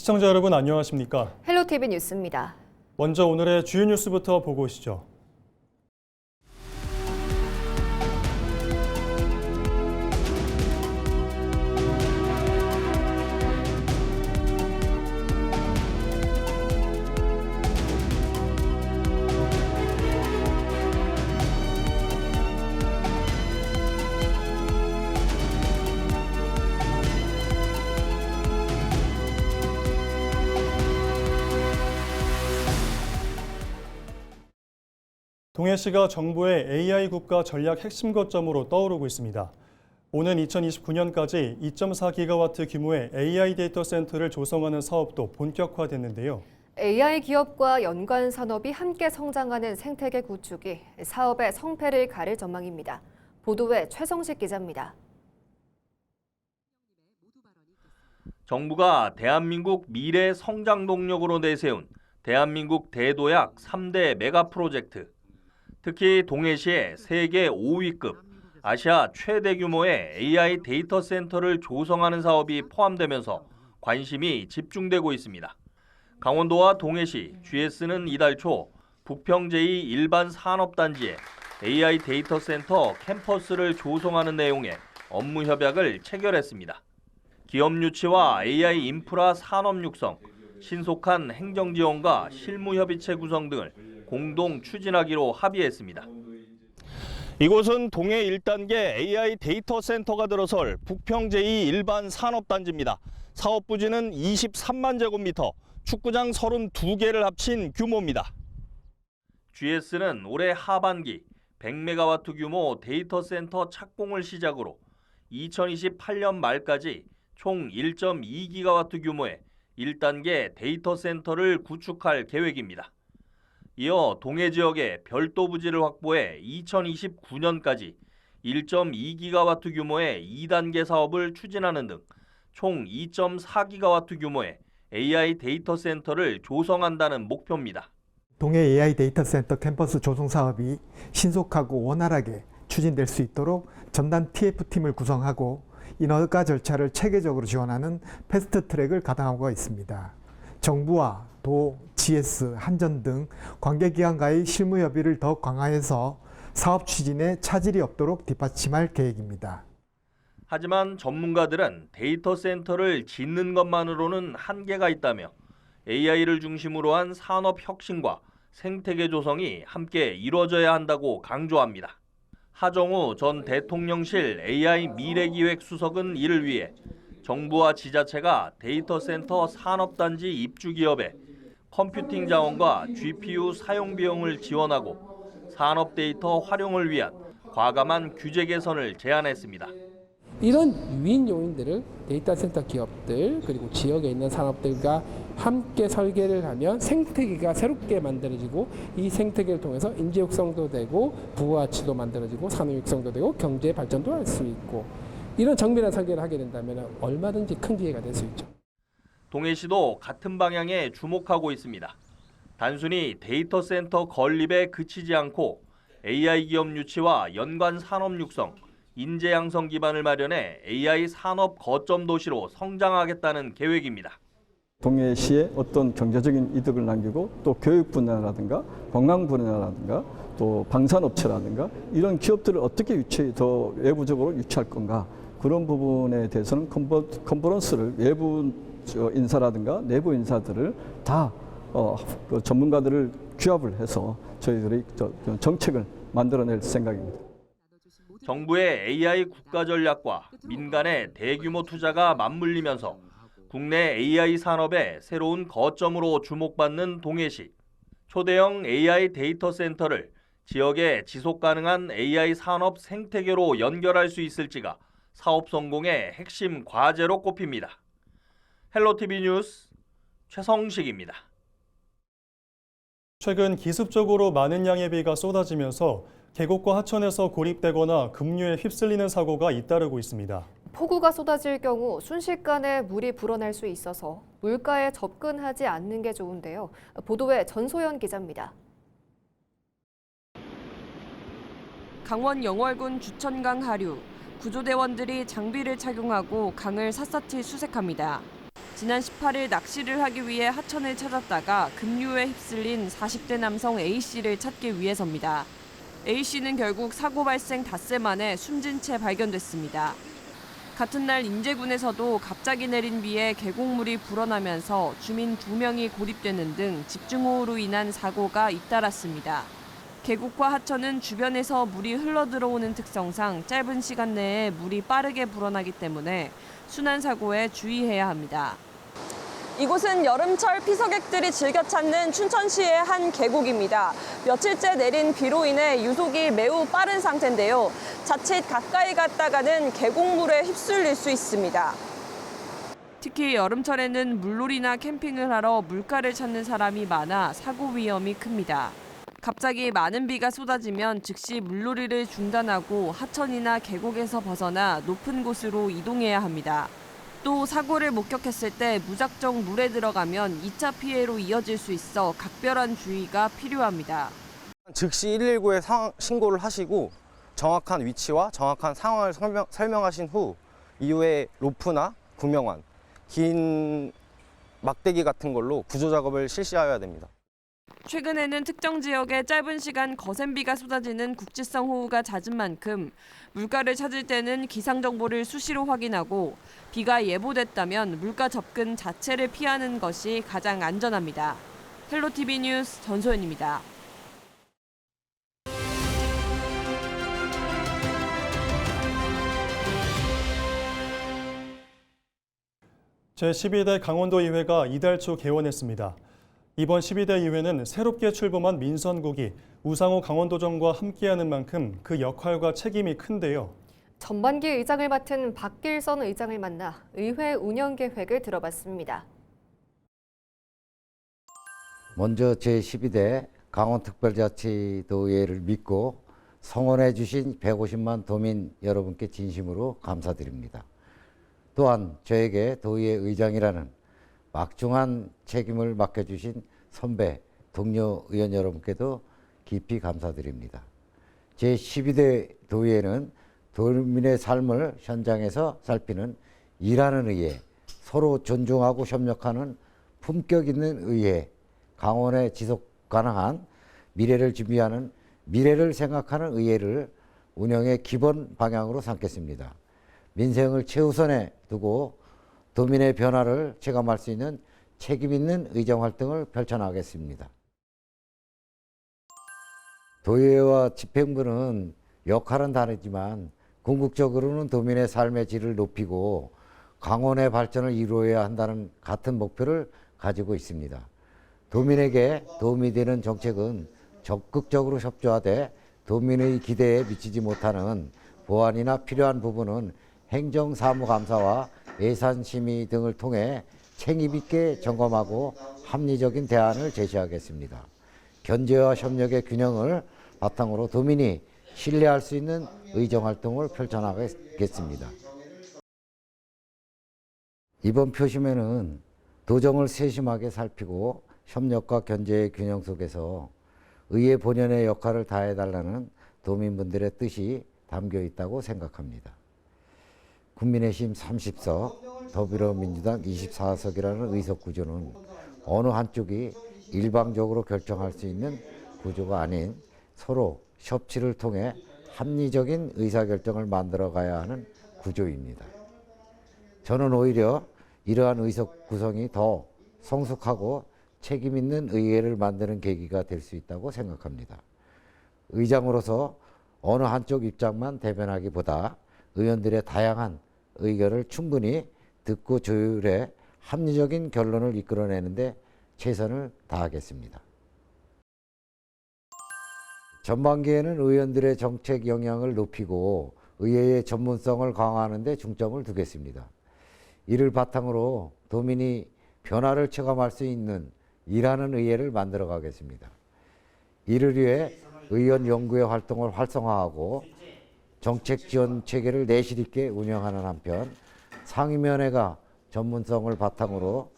시청자 여러분 안녕하십니까? 헬로티비 뉴스입니다. 먼저 오늘의 주요 뉴스부터 보고 오시죠. 동해시가 정부의 AI 국가 전략 핵심 거점으로 떠오르고 있습니다. 오는 2029년까지 2.4기가와트 규모의 AI 데이터 센터를 조성하는 사업도 본격화됐는데요. AI 기업과 연관 산업이 함께 성장하는 생태계 구축이 사업의 성패를 가릴 전망입니다. 보도에 최성식 기자입니다. 정부가 대한민국 미래 성장 동력으로 내세운 대한민국 대도약 3대 메가 프로젝트. 특히 동해시에 세계 5위급, 아시아 최대 규모의 AI 데이터 센터를 조성하는 사업이 포함되면서 관심이 집중되고 있습니다. 강원도와 동해시, GS는 이달 초 부평 제2 일반 산업단지에 AI 데이터 센터 캠퍼스를 조성하는 내용의 업무 협약을 체결했습니다. 기업 유치와 AI 인프라 산업 육성, 신속한 행정 지원과 실무 협의체 구성 등을 공동 추진하기로 합의했습니다. 이곳은 동해 1단계 AI 데이터 센터가 들어설 부평 제2 일반 산업단지입니다. 사업 부지는 23만 제곱미터, 축구장 32개를 합친 규모입니다. GS는 올해 하반기 100메가와트 규모 데이터 센터 착공을 시작으로 2028년 말까지 총 1.2기가와트 규모의 1단계 데이터 센터를 구축할 계획입니다. 이어 동해 지역에 별도 부지를 확보해 2029년까지 1.2기가와트 규모의 2단계 사업을 추진하는 등 총 2.4기가와트 규모의 AI 데이터 센터를 조성한다는 목표입니다. 동해 AI 데이터 센터 캠퍼스 조성 사업이 신속하고 원활하게 추진될 수 있도록 전담 TF팀을 구성하고 인허가 절차를 체계적으로 지원하는 패스트 트랙을 가동하고 있습니다. 정부와 도, GS, 한전 등 관계기관과의 실무 협의를 더욱 강화해서 사업 추진에 차질이 없도록 뒷받침할 계획입니다. 하지만 전문가들은 데이터 센터를 짓는 것만으로는 한계가 있다며 AI를 중심으로 한 산업 혁신과 생태계 조성이 함께 이루어져야 한다고 강조합니다. 하정우 전 대통령실 AI 미래기획 수석은 이를 위해 정부와 지자체가 데이터 센터 산업단지 입주 기업에 컴퓨팅 자원과 GPU 사용 비용을 지원하고 산업 데이터 활용을 위한 과감한 규제 개선을 제안했습니다. 이런 유인 요인들을 데이터 센터 기업들 그리고 지역에 있는 산업들과 함께 설계를 하면 생태계가 새롭게 만들어지고 이 생태계를 통해서 인재 육성도 되고 부가가치도 만들어지고 산업 육성도 되고 경제 발전도 할 수 있고 이런 정밀한 설계를 하게 된다면 얼마든지 큰 기회가 될 수 있죠. 동해시도 같은 방향에 주목하고 있습니다. 단순히 데이터 센터 건립에 그치지 않고 AI 기업 유치와 연관 산업 육성, 인재 양성 기반을 마련해 AI 산업 거점 도시로 성장하겠다는 계획입니다. 동해시에 어떤 경제적인 이득을 남기고 또 교육 분야라든가 관광 분야라든가 또 방산업체라든가 이런 기업들을 어떻게 더 외부적으로 유치할 건가 그런 부분에 대해서는 컨퍼런스를 외부 인사라든가 내부 인사들을 다 전문가들을 규합을 해서 저희들이 정책을 만들어낼 생각입니다. 정부의 AI 국가 전략과 민간의 대규모 투자가 맞물리면서 국내 AI 산업의 새로운 거점으로 주목받는 동해시. 초대형 AI 데이터 센터를 지역의 지속 가능한 AI 산업 생태계로 연결할 수 있을지가 사업 성공의 핵심 과제로 꼽힙니다. 헬로티비 뉴스 최성식입니다. 최근 기습적으로 많은 양의 비가 쏟아지면서 계곡과 하천에서 고립되거나 급류에 휩쓸리는 사고가 잇따르고 있습니다. 폭우가 쏟아질 경우 순식간에 물이 불어날 수 있어서 물가에 접근하지 않는 게 좋은데요. 보도에 전소연 기자입니다. 강원 영월군 주천강 하류, 구조대원들이 장비를 착용하고 강을 샅샅이 수색합니다. 지난 18일 낚시를 하기 위해 하천을 찾았다가 급류에 휩쓸린 40대 남성 A씨를 찾기 위해서입니다. A씨는 결국 사고 발생 닷새 만에 숨진 채 발견됐습니다. 같은 날 인제군에서도 갑자기 내린 비에 계곡물이 불어나면서 주민 2명이 고립되는 등 집중호우로 인한 사고가 잇따랐습니다. 계곡과 하천은 주변에서 물이 흘러들어오는 특성상 짧은 시간 내에 물이 빠르게 불어나기 때문에 순환 사고에 주의해야 합니다. 이곳은 여름철 피서객들이 즐겨 찾는 춘천시의 한 계곡입니다. 며칠째 내린 비로 인해 유속이 매우 빠른 상태인데요. 자칫 가까이 갔다가는 계곡물에 휩쓸릴 수 있습니다. 특히 여름철에는 물놀이나 캠핑을 하러 물가를 찾는 사람이 많아 사고 위험이 큽니다. 갑자기 많은 비가 쏟아지면 즉시 물놀이를 중단하고 하천이나 계곡에서 벗어나 높은 곳으로 이동해야 합니다. 또 사고를 목격했을 때 무작정 물에 들어가면 2차 피해로 이어질 수 있어 각별한 주의가 필요합니다. 즉시 119에 신고를 하시고 정확한 위치와 정확한 상황을 설명하신 후 이후에 로프나 구명환, 긴 막대기 같은 걸로 구조 작업을 실시하여야 됩니다. 최근에는 특정 지역에 짧은 시간 거센 비가 쏟아지는 국지성 호우가 잦은 만큼 물가를 찾을 때는 기상 정보를 수시로 확인하고 비가 예보됐다면 물가 접근 자체를 피하는 것이 가장 안전합니다. 헬로티비 뉴스 전소연입니다. 제12대 강원도의회가 이달 초 개원했습니다. 이번 12대 의회는 새롭게 출범한 민선국이 우상호 강원도정과 함께하는 만큼 그 역할과 책임이 큰데요. 전반기 의장을 맡은 박길선 의장을 만나 의회 운영 계획을 들어봤습니다. 먼저 제12대 강원특별자치도의회를 믿고 성원해 주신 150만 도민 여러분께 진심으로 감사드립니다. 또한 저에게 도의회 의장이라는 막중한 책임을 맡겨주신 선배, 동료 의원 여러분께도 깊이 감사드립니다. 제12대 도의회는 도민의 삶을 현장에서 살피는 일하는 의회, 서로 존중하고 협력하는 품격 있는 의회, 강원의 지속 가능한 미래를 준비하는 미래를 생각하는 의회를 운영의 기본 방향으로 삼겠습니다. 민생을 최우선에 두고 도민의 변화를 체감할 수 있는 책임 있는 의정 활동을 펼쳐나가겠습니다. 도의회와 집행부는 역할은 다르지만 궁극적으로는 도민의 삶의 질을 높이고 강원의 발전을 이루어야 한다는 같은 목표를 가지고 있습니다. 도민에게 도움이 되는 정책은 적극적으로 협조하되 도민의 기대에 미치지 못하는 보완이나 필요한 부분은 행정사무감사와 예산심의 등을 통해 책임 있게 점검하고 합리적인 대안을 제시하겠습니다. 견제와 협력의 균형을 바탕으로 도민이 신뢰할 수 있는 의정활동을 펼쳐나가겠습니다. 이번 표심에는 도정을 세심하게 살피고 협력과 견제의 균형 속에서 의회 본연의 역할을 다해달라는 도민분들의 뜻이 담겨 있다고 생각합니다. 국민의힘 30석, 더불어민주당 24석이라는 의석 구조는 어느 한쪽이 일방적으로 결정할 수 있는 구조가 아닌 서로 협치를 통해 합리적인 의사결정을 만들어가야 하는 구조입니다. 저는 오히려 이러한 의석 구성이 더 성숙하고 책임 있는 의회를 만드는 계기가 될 수 있다고 생각합니다. 의장으로서 어느 한쪽 입장만 대변하기보다 의원들의 다양한 의견을 충분히 듣고 조율해 합리적인 결론을 이끌어내는데 최선을 다하겠습니다. 전반기에는 의원들의 정책 영향을 높이고 의회의 전문성을 강화하는 데 중점을 두겠습니다. 이를 바탕으로 도민이 변화를 체감할 수 있는 일하는 의회를 만들어 가겠습니다. 이를 위해 의원 연구회 활동을 활성화하고 정책 지원 체계를 내실 있게 운영하는 한편 상임위원회가 전문성을 바탕으로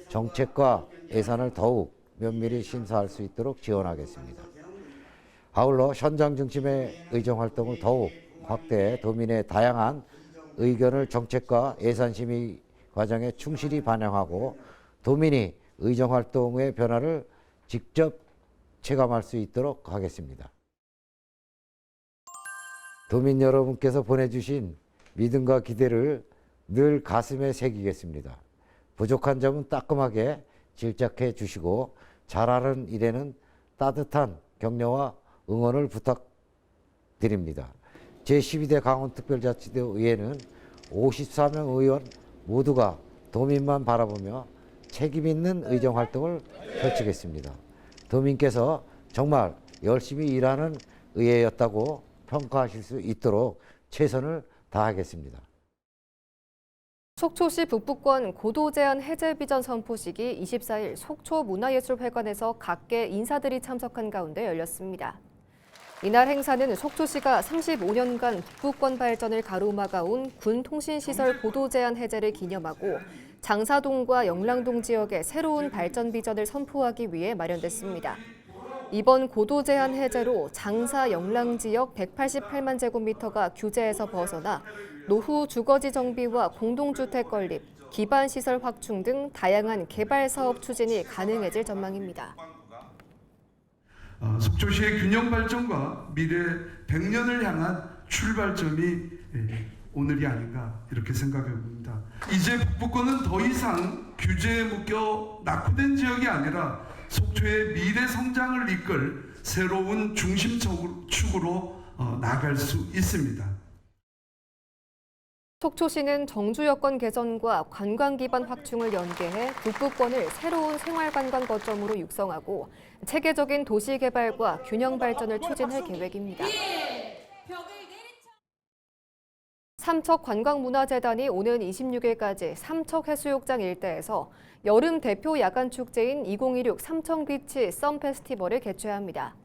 정책과 예산을 더욱 면밀히 심사할 수 있도록 지원하겠습니다. 아울러 현장 중심의 의정 활동을 더욱 확대해 도민의 다양한 의견을 정책과 예산 심의 과정에 충실히 반영하고 도민이 의정활동의 변화를 직접 체감할 수 있도록 하겠습니다. 도민 여러분께서 보내주신 믿음과 기대를 늘 가슴에 새기겠습니다. 부족한 점은 따끔하게 질책해 주시고 잘하는 일에는 따뜻한 격려와 응원을 부탁드립니다. 제12대 강원특별자치도 의회는 54명 의원 모두가 도민만 바라보며 책임 있는 의정활동을 펼치겠습니다. 도민께서 정말 열심히 일하는 의회였다고 평가하실 수 있도록 최선을 다하겠습니다. 속초시 북부권 고도 제한 해제 비전 선포식이 24일 속초 문화예술회관에서 각계 인사들이 참석한 가운데 열렸습니다. 이날 행사는 속초시가 35년간 북부권 발전을 가로막아온 군 통신시설 고도 제한 해제를 기념하고 장사동과 영랑동 지역의 새로운 발전 비전을 선포하기 위해 마련됐습니다. 이번 고도 제한 해제로 장사 영랑 지역 188만 제곱미터가 규제에서 벗어나 노후 주거지 정비와 공동주택 건립, 기반 시설 확충 등 다양한 개발 사업 추진이 가능해질 전망입니다. 속초시의 균형 발전과 미래 100년을 향한 출발점이 오늘이 아닌가 이렇게 생각해 봅니다. 이제 북부권은 더 이상 규제에 묶여 낙후된 지역이 아니라 속초의 미래 성장을 이끌 새로운 중심축으로 나아갈 수 있습니다. 속초시는 정주 여건 개선과 관광 기반 확충을 연계해 북부권을 새로운 생활관광 거점으로 육성하고 체계적인 도시 개발과 균형 발전을 추진할 계획입니다. 삼척관광문화재단이 오는 26일까지 삼척해수욕장 일대에서 여름 대표 야간 축제인 2016 삼척비치 썸 페스티벌을 개최합니다.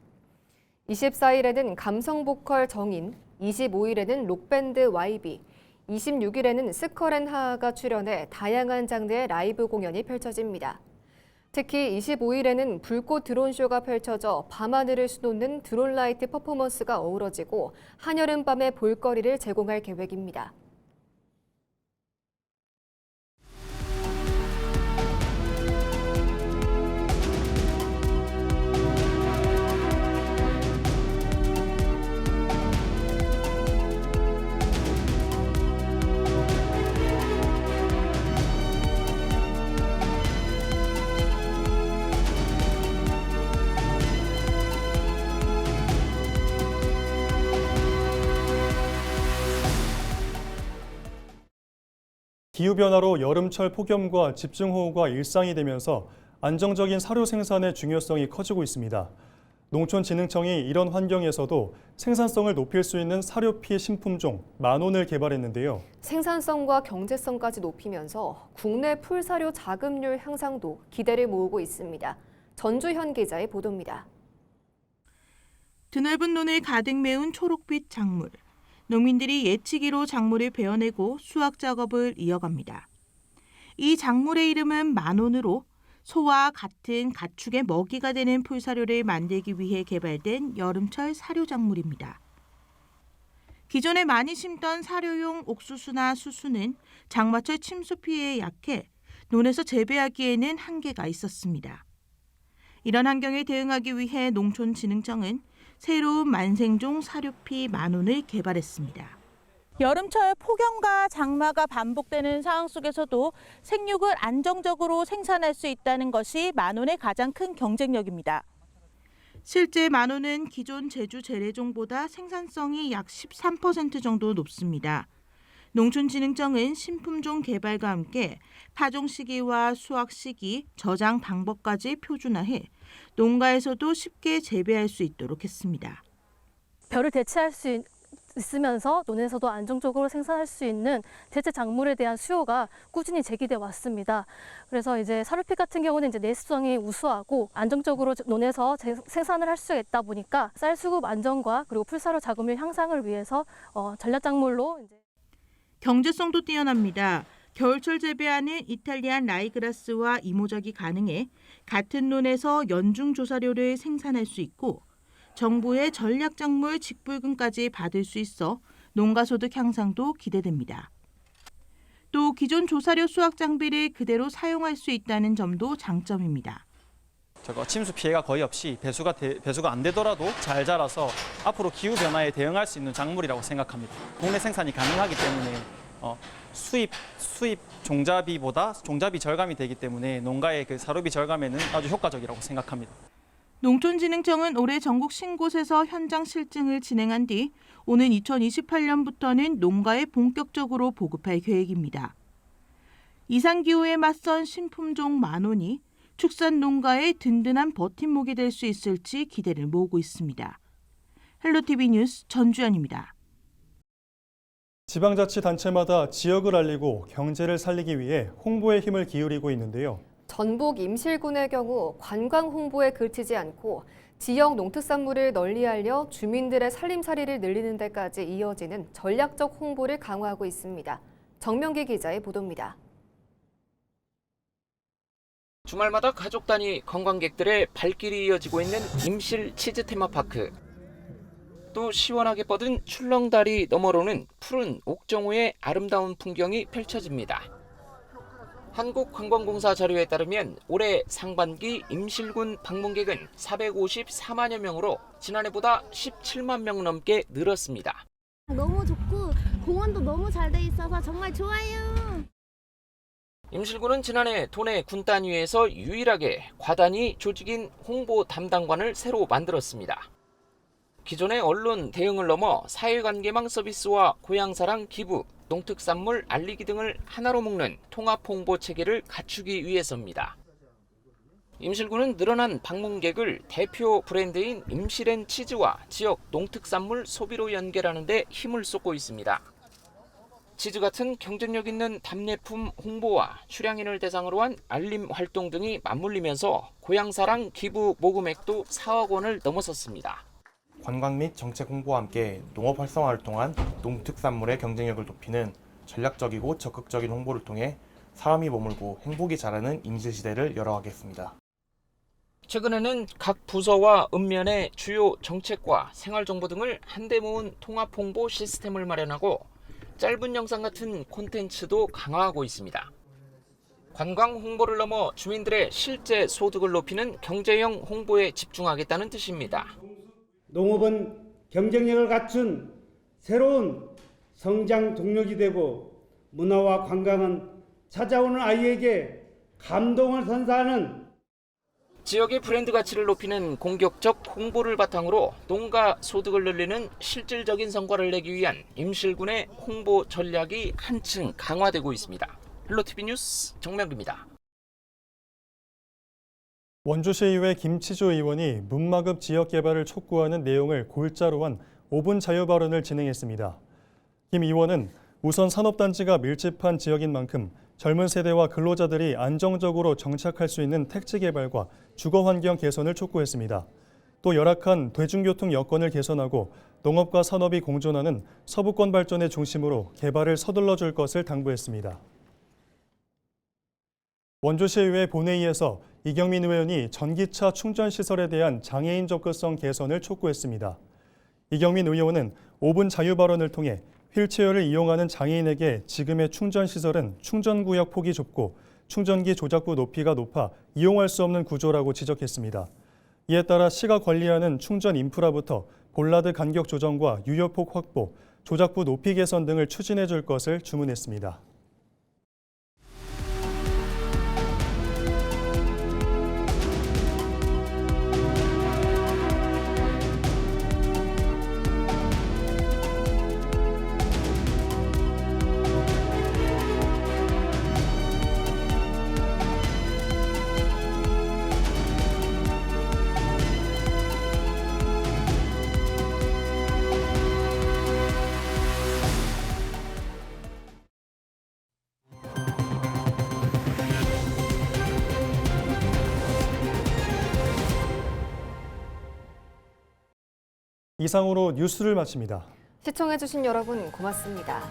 24일에는 감성보컬 정인, 25일에는 록밴드 YB, 26일에는 스컬앤하하가 출연해 다양한 장르의 라이브 공연이 펼쳐집니다. 특히 25일에는 불꽃 드론쇼가 펼쳐져 밤하늘을 수놓는 드론라이트 퍼포먼스가 어우러지고 한여름밤의 볼거리를 제공할 계획입니다. 기후변화로 여름철 폭염과 집중호우가 일상이 되면서 안정적인 사료 생산의 중요성이 커지고 있습니다. 농촌진흥청이 이런 환경에서도 생산성을 높일 수 있는 사료피 신품종 만온을 개발했는데요. 생산성과 경제성까지 높이면서 국내 풀사료 자급률 향상도 기대를 모으고 있습니다. 전주현 기자의 보도입니다. 드넓은 논을 가득 메운 초록빛 작물. 농민들이 예치기로 작물을 베어내고 수확 작업을 이어갑니다. 이 작물의 이름은 만온으로 소와 같은 가축의 먹이가 되는 풀사료를 만들기 위해 개발된 여름철 사료 작물입니다. 기존에 많이 심던 사료용 옥수수나 수수는 장마철 침수 피해에 약해 논에서 재배하기에는 한계가 있었습니다. 이런 환경에 대응하기 위해 농촌진흥청은 새로운 만생종 사료피 만온을 개발했습니다. 여름철 폭염과 장마가 반복되는 상황 속에서도 생육을 안정적으로 생산할 수 있다는 것이 만온의 가장 큰 경쟁력입니다. 실제 만온은 기존 제주 재래종보다 생산성이 약 13% 정도 높습니다. 농촌진흥청은 신품종 개발과 함께 파종 시기와 수확 시기, 저장 방법까지 표준화해 농가에서도 쉽게 재배할 수 있도록 했습니다. 벼를 대체할 수 있으면서 논에서도 안정적으로 생산할 수 있는 대체 작물에 대한 수요가 꾸준히 제기돼 왔습니다. 그래서 이제 사료피 같은 경우는 이제 내수성이 우수하고 안정적으로 논에서 생산을 할 수 있다 보니까 쌀 수급 안정과 그리고 풀사료 자급률 향상을 위해서 전략 작물로 경제성도 뛰어납니다. 겨울철 재배하는 이탈리안 라이그라스와 이모작이 가능해 같은 논에서 연중 조사료를 생산할 수 있고 정부의 전략작물 직불금까지 받을 수 있어 농가 소득 향상도 기대됩니다. 또 기존 조사료 수확 장비를 그대로 사용할 수 있다는 점도 장점입니다. 침수 피해가 거의 없이 배수가 안 되더라도 잘 자라서 앞으로 기후 변화에 대응할 수 있는 작물이라고 생각합니다. 국내 생산이 가능하기 때문에 수입 종자비보다 종자비 절감이 되기 때문에 농가의 그 사료비 절감에는 아주 효과적이라고 생각합니다. 농촌진흥청은 올해 전국 50곳에서 현장 실증을 진행한 뒤 오는 2028년부터는 농가에 본격적으로 보급할 계획입니다. 이상기후에 맞선 신품종 만원이 축산 농가의 든든한 버팀목이 될 수 있을지 기대를 모으고 있습니다. 헬로티비 뉴스 전주연입니다. 지방자치단체마다 지역을 알리고 경제를 살리기 위해 홍보에 힘을 기울이고 있는데요. 전북 임실군의 경우 관광 홍보에 그치지 않고 지역 농특산물을 널리 알려 주민들의 살림살이를 늘리는 데까지 이어지는 전략적 홍보를 강화하고 있습니다. 정명기 기자의 보도입니다. 주말마다 가족 단위 관광객들의 발길이 이어지고 있는 임실 치즈 테마파크. 또 시원하게 뻗은 출렁다리 너머로는 푸른 옥정호의 아름다운 풍경이 펼쳐집니다. 한국관광공사 자료에 따르면 올해 상반기 임실군 방문객은 454만여 명으로 지난해보다 17만 명 넘게 늘었습니다. 너무 좋고 공원도 너무 잘 돼 있어서 정말 좋아요. 임실군은 지난해 도내 군 단위에서 유일하게 과단위 조직인 홍보 담당관을 새로 만들었습니다. 기존의 언론 대응을 넘어 사회관계망 서비스와 고향사랑 기부, 농특산물 알리기 등을 하나로 묶는 통합 홍보 체계를 갖추기 위해서입니다. 임실군은 늘어난 방문객을 대표 브랜드인 임실앤 치즈와 지역 농특산물 소비로 연결하는 데 힘을 쏟고 있습니다. 치즈 같은 경쟁력 있는 답례품 홍보와 출향인을 대상으로 한 알림 활동 등이 맞물리면서 고향사랑 기부 모금액도 4억 원을 넘어섰습니다. 관광 및 정책 홍보와 함께 농업 활성화를 통한 농특산물의 경쟁력을 높이는 전략적이고 적극적인 홍보를 통해 사람이 머물고 행복이 자라는 임실시대를 열어가겠습니다. 최근에는 각 부서와 읍면의 주요 정책과 생활정보 등을 한데 모은 통합 홍보 시스템을 마련하고 짧은 영상 같은 콘텐츠도 강화하고 있습니다. 관광 홍보를 넘어 주민들의 실제 소득을 높이는 경제형 홍보에 집중하겠다는 뜻입니다. 농업은 경쟁력을 갖춘 새로운 성장 동력이 되고 문화와 관광은 찾아오는 아이에게 감동을 선사하는 지역의 브랜드 가치를 높이는 공격적 홍보를 바탕으로 농가 소득을 늘리는 실질적인 성과를 내기 위한 임실군의 홍보 전략이 한층 강화되고 있습니다. 헬로티비 뉴스 정명기입니다. 원주시의회 김치조 의원이 문마급 지역 개발을 촉구하는 내용을 골자로 한 5분 자유 발언을 진행했습니다. 김 의원은 우선 산업단지가 밀집한 지역인 만큼 젊은 세대와 근로자들이 안정적으로 정착할 수 있는 택지 개발과 주거 환경 개선을 촉구했습니다. 또 열악한 대중교통 여건을 개선하고 농업과 산업이 공존하는 서부권 발전의 중심으로 개발을 서둘러 줄 것을 당부했습니다. 원주시의회 본회의에서 이경민 의원이 전기차 충전시설에 대한 장애인 접근성 개선을 촉구했습니다. 이경민 의원은 5분 자유 발언을 통해 휠체어를 이용하는 장애인에게 지금의 충전시설은 충전구역 폭이 좁고 충전기 조작부 높이가 높아 이용할 수 없는 구조라고 지적했습니다. 이에 따라 시가 관리하는 충전 인프라부터 볼라드 간격 조정과 유효폭 확보, 조작부 높이 개선 등을 추진해 줄 것을 주문했습니다. 이상으로 뉴스를 마칩니다. 시청해주신 여러분 고맙습니다.